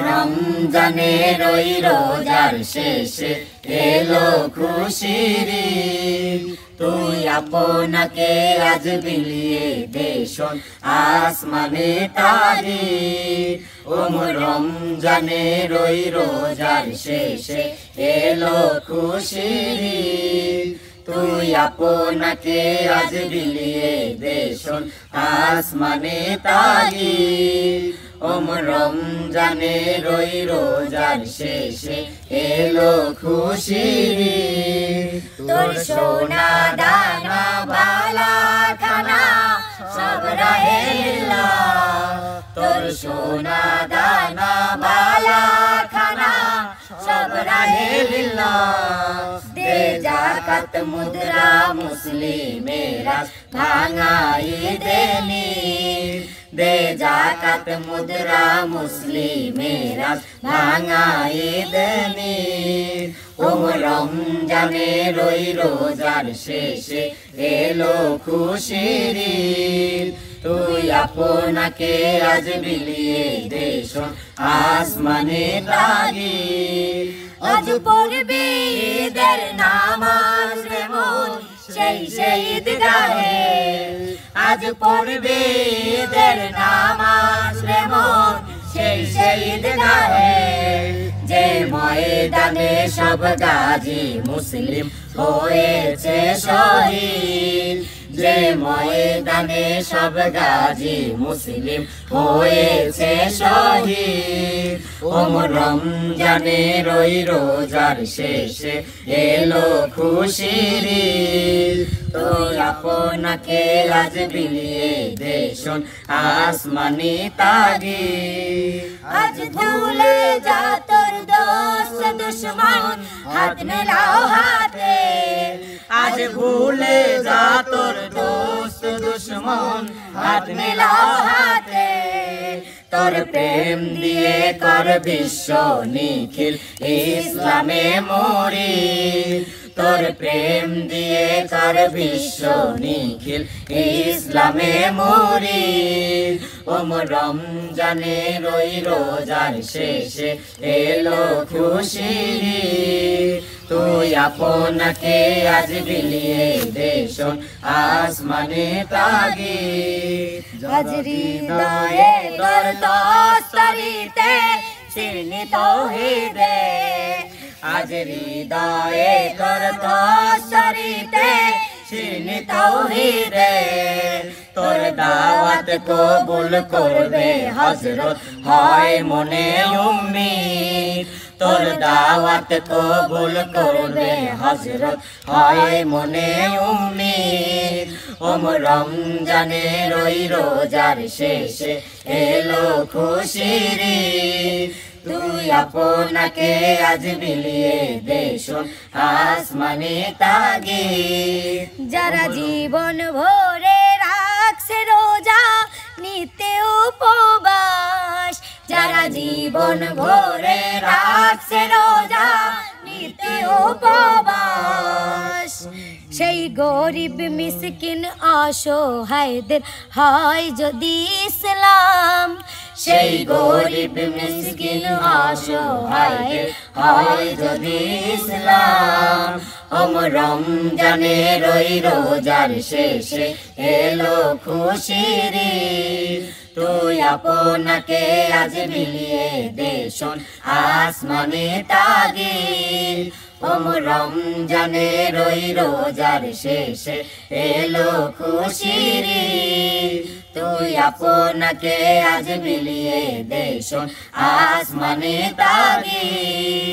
রমজানে রই রোজার শেষে এলো খুশির ঈদ, তুই আপনাকে আজ বিলিয়ে দেশন আসমানে তারিখ। রমজানে রই রোজার শেষে এলো খুশির ঈদ, তুই আপনাকে আজ বিলিয়ে দেশন আসমানে তারিখ। রমজানে রই রোজার শেষে এলো খুশির ঈদ, তোর সোনা দানা বালা খানা সব রহিল্লা, তোর সোনা দানা বালা খানা সব রহিল্লা। দে যাকাত মুদ্রা মুসলিমেরা ভাঙাই দেনি, দে যাকাত মুদ্রা মুসলিমেরা ভাঙাই দেনি। রমজানে রই রোজার শেষে এলো খুশির ঈদ, তুই আপনাকে আজ বিলিয়ে দেশন আসমানে তারিখ। আজ পড়বি ঈদের নামাজ রে মন সেই ঈদগাহে, আজ পড়বি ঈদের নামাজ রে মন সেই ঈদগাহে। যে ময়দানে সব গাজী মুসলিম হয়েছে শহীদ, যে ময়দানে সব গাজী মুসলিম হয়েছে শহীদ। রমজানে রই রোজার শেষে এলো খুশির ঈদ, তুই আপনাকে আজ বিলিয়ে দেশন আসমানি তারিখ। আজ ভুলে যা তোর দোস্ত দুশ্মন হাত মেলাও হাতে, আজ ভুলে যা তোর দোস্ত দুশ্মন হাত মেলাও হাতে। তোর প্রেম দিয়ে কর বিশ্ব নিখিল ইসলামে মরি, তোর প্রেম দিয়ে কর বিশ্ব নিখিল ইসলামে মরি। রমজানে রই রোজার শেষে এলো খুশির ঈদ, তুই আপনাকে আজ বিলিয়ে দেশন আসমানে তারিখ। আজ হৃদয়ে তোর দস্তরিতে চিনি তাওহীদে, আজ হৃদয়ে তোর দস্তরিতে চিনি তাওহীদে। তোর দাওয়াত কবুল করবে হযরত হয় মনে উম্মীদ, তোর দাওয়াত কবুল করবে হযরত হয় মনে উম্মীদ। রমজানে রই রোজার শেষে এলো খুশির ঈদ, তুই আপনাকে আজ বিলিয়ে দেশন আসমানে তারিখ। যারা জীবন ভরে রাখছে রোজা নিতে উপবাস, যারা জীবন ভরে রাখছে রোজা নিতে উপবাস। সেই গরিব মিসকিন অসহায়দের হয় যদি ইসলাম, সেই গরিব মিসকিন অসহায়দের হয় যদি ইসলাম। রমজানে রই রোজার শেষে এলো খুশির ঈদ, তুই আপনাকে আজ বিলিয়ে দেশন আসমানে তারিখ। রমজানে রই রোজার শেষে এলো খুশির ঈদ, তুই আপনাকে আজ বিলিয়ে দেশন আসমানে তারিখ।